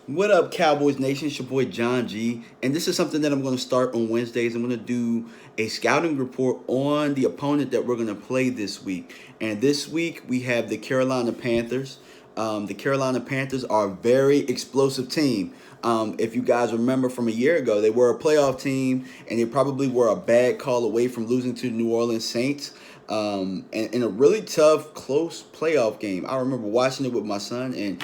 What up, Cowboys Nation? It's your boy John G. And this is something that I'm going to start on Wednesdays. I'm going to do a scouting report on the opponent that we're going to play this week. And this week we have the Carolina Panthers. The Carolina Panthers are a very explosive team. If you guys remember from a year ago, they were a playoff team, and they probably were a bad call away from losing to the New Orleans Saints. And in a really tough, close playoff game. I remember watching it with my son, and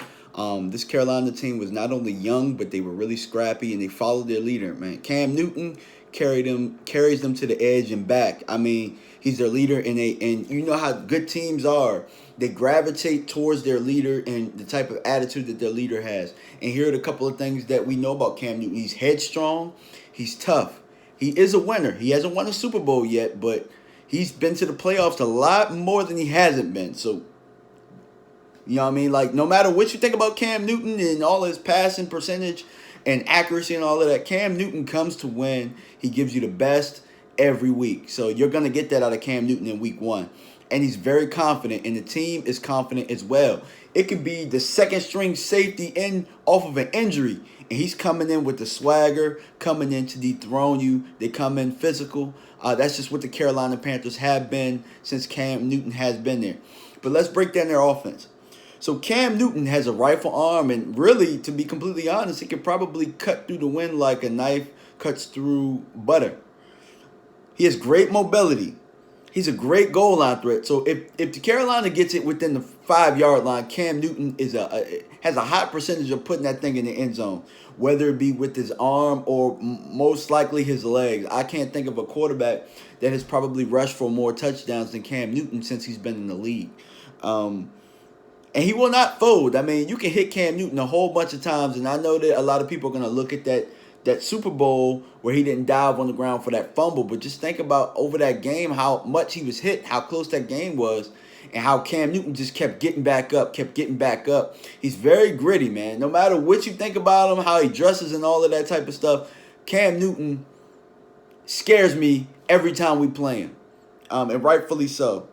this Carolina team was not only young, but they were really scrappy, and they followed their leader. Man, Cam Newton carries them to the edge and back. I mean, he's their leader, and you know how good teams are. They gravitate towards their leader and the type of attitude that their leader has. And here are the couple of things that we know about Cam Newton. He's headstrong. He's tough. He is a winner. He hasn't won a Super Bowl yet, but he's been to the playoffs a lot more than he hasn't been. So, you know what I mean? Like, no matter what you think about Cam Newton and all his passing percentage and accuracy and all of that, Cam Newton comes to win. He gives you the best every week. So you're going to get that out of Cam Newton in week one. And he's very confident, and the team is confident as well. It could be the second string safety in off of an injury, and he's coming in with the swagger, coming in to dethrone you. They come in physical. That's just what the Carolina Panthers have been since Cam Newton has been there. But let's break down their offense. So Cam Newton has a rifle arm, and really, to be completely honest, he could probably cut through the wind like a knife cuts through butter. He has great mobility. He's a great goal line threat. So if the Carolina gets it within the 5 yard line, Cam Newton has a high percentage of putting that thing in the end zone, whether it be with his arm or most likely his legs. I can't think of a quarterback that has probably rushed for more touchdowns than Cam Newton since he's been in the league. And he will not fold. I mean, you can hit Cam Newton a whole bunch of times, and I know that a lot of people are going to look at that Super Bowl where he didn't dive on the ground for that fumble. But just think about over that game how much he was hit, how close that game was, and how Cam Newton just kept getting back up, kept getting back up. He's very gritty, man. No matter what you think about him, how he dresses and all of that type of stuff, Cam Newton scares me every time we play him, and rightfully so.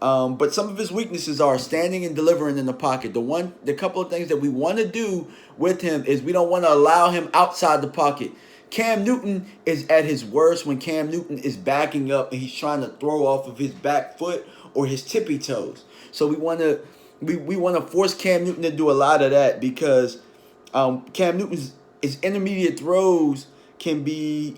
But some of his weaknesses are standing and delivering in the pocket. The couple of things that we want to do with him is we don't want to allow him outside the pocket. Cam Newton is at his worst when Cam Newton is backing up and he's trying to throw off of his back foot or his tippy toes. So we want to force Cam Newton to do a lot of that because Cam Newton's his intermediate throws can be,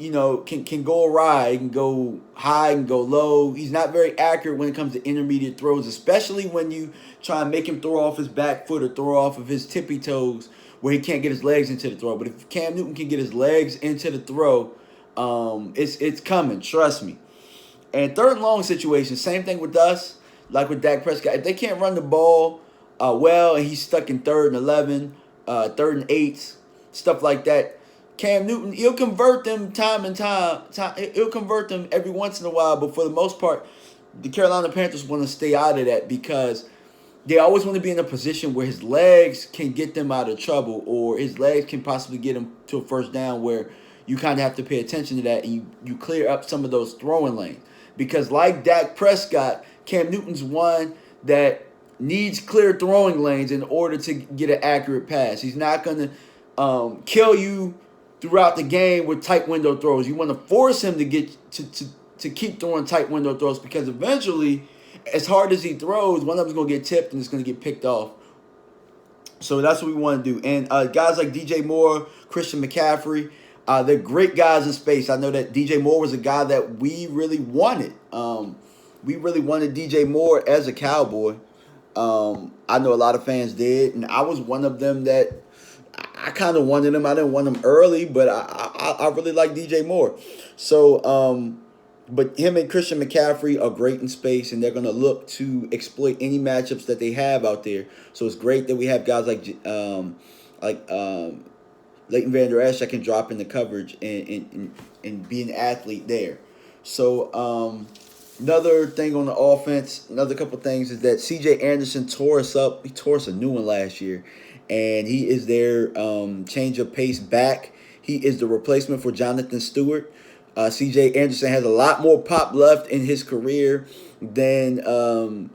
can go awry, can go high and go low. He's not very accurate when it comes to intermediate throws, especially when you try and make him throw off his back foot or throw off of his tippy toes where he can't get his legs into the throw. But if Cam Newton can get his legs into the throw, it's coming, trust me. And third and long situation, same thing with us, like with Dak Prescott. If they can't run the ball well and he's stuck in 3rd and 11, 3rd and 8, stuff like that, Cam Newton, he'll convert them time and time. He'll convert them every once in a while, but for the most part, the Carolina Panthers want to stay out of that because they always want to be in a position where his legs can get them out of trouble or his legs can possibly get him to a first down where you kind of have to pay attention to that and you clear up some of those throwing lanes. Because like Dak Prescott, Cam Newton's one that needs clear throwing lanes in order to get an accurate pass. He's not going to kill you throughout the game with tight window throws. You want to force him to get to keep throwing tight window throws because eventually, as hard as he throws, one of them's going to get tipped and it's going to get picked off. So that's what we want to do. And guys like DJ Moore, Christian McCaffrey, they're great guys in space. I know that DJ Moore was a guy that we really wanted. We really wanted DJ Moore as a Cowboy. I know a lot of fans did, and I was one of them that I kind of wanted him. I didn't want him early, but I really like DJ Moore. So, but him and Christian McCaffrey are great in space, and they're going to look to exploit any matchups that they have out there. So it's great that we have guys like Leighton Vander Esch that can drop in the coverage and be an athlete there. So another thing on the offense, another couple things is that C.J. Anderson tore us up. He tore us a new one last year. And he is their change of pace back. He is the replacement for Jonathan Stewart. C.J. Anderson has a lot more pop left in his career than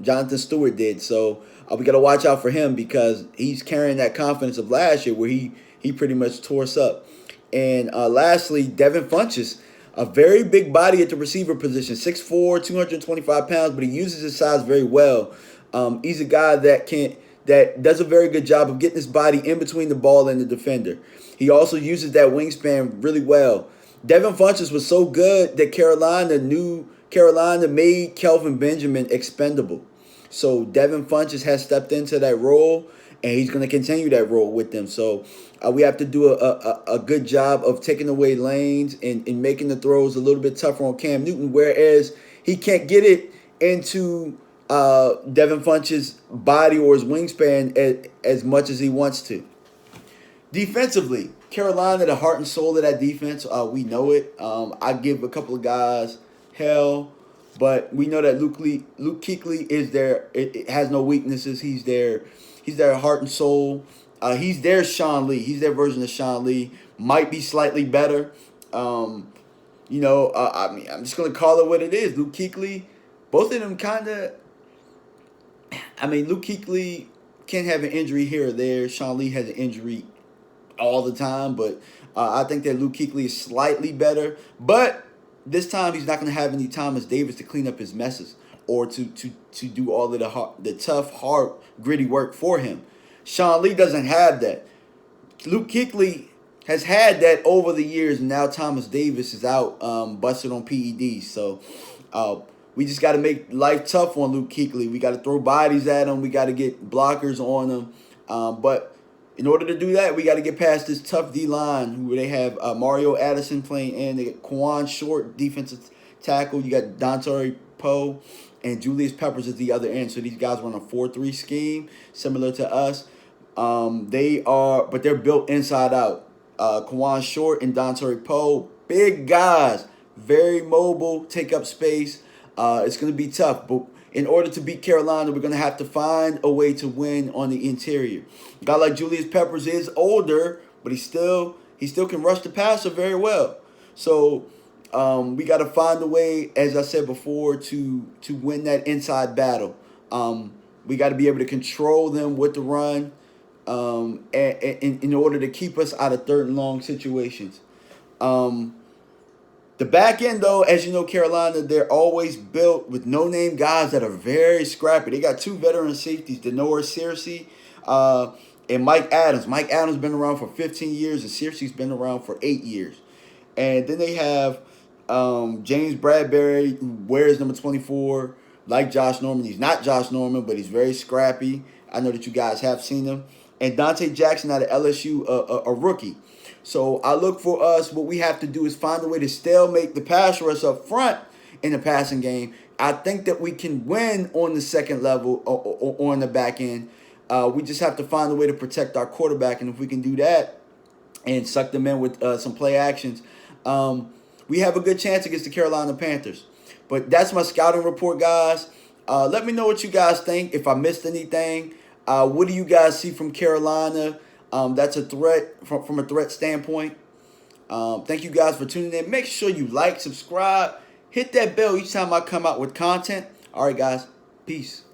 Jonathan Stewart did. So we got to watch out for him because he's carrying that confidence of last year where he pretty much tore us up. And lastly, Devin Funchess, a very big body at the receiver position, 6'4", 225 pounds, but he uses his size very well. He's a guy that does a very good job of getting his body in between the ball and the defender. He also uses that wingspan really well. Devin Funchess was so good that Carolina made Kelvin Benjamin expendable. So Devin Funchess has stepped into that role, and he's going to continue that role with them. So we have to do a good job of taking away lanes and making the throws a little bit tougher on Cam Newton, whereas he can't get it into Devin Funchess' body or his wingspan as much as he wants to. Defensively, Carolina, the heart and soul of that defense, we know it. I give a couple of guys hell, but we know that Luke Kuechly is there. It has no weaknesses. He's their heart and soul. He's their Sean Lee. He's their version of Sean Lee. Might be slightly better. I mean, I'm just gonna call it what it is. Luke Kuechly, both of them kind of. I mean, Luke Kuechly can have an injury here or there. Sean Lee has an injury all the time, but I think that Luke Kuechly is slightly better. But this time, he's not going to have any Thomas Davis to clean up his messes or to do all of the tough, hard, gritty work for him. Sean Lee doesn't have that. Luke Kuechly has had that over the years, and now Thomas Davis is out busted on PEDs. So we just got to make life tough on Luke Kuechly. We got to throw bodies at him. We got to get blockers on him. But in order to do that, we got to get past this tough D-line where they have Mario Addison playing in. They got Quan Short, defensive tackle. You got Dontari Poe and Julius Peppers at the other end. So these guys run a 4-3 scheme, similar to us. But they're built inside out. Quan Short and Dontari Poe, big guys, very mobile, take up space. It's going to be tough, but in order to beat Carolina, we're going to have to find a way to win on the interior. A guy like Julius Peppers is older, but he still can rush the passer very well. So we got to find a way, as I said before, to win that inside battle. We got to be able to control them with the run and in order to keep us out of third and long situations. The back end, though, as you know, Carolina, they're always built with no-name guys that are very scrappy. They got two veteran safeties, Denoris Searcy and Mike Adams. Mike Adams been around for 15 years, and Searcy's been around for 8 years. And then they have James Bradbury, who wears number 24, like Josh Norman. He's not Josh Norman, but he's very scrappy. I know that you guys have seen him. And Dante Jackson out of LSU, a rookie. So I look for us, what we have to do is find a way to stalemate the pass rush up front in the passing game. I think that we can win on the second level or on the back end. We just have to find a way to protect our quarterback. And if we can do that and suck them in with some play actions, we have a good chance against the Carolina Panthers. But that's my scouting report, guys. Let me know what you guys think. If I missed anything, what do you guys see from Carolina? That's a threat from a threat standpoint. Thank you guys for tuning in. Make sure you like, subscribe, hit that bell each time I come out with content. All right, guys. Peace.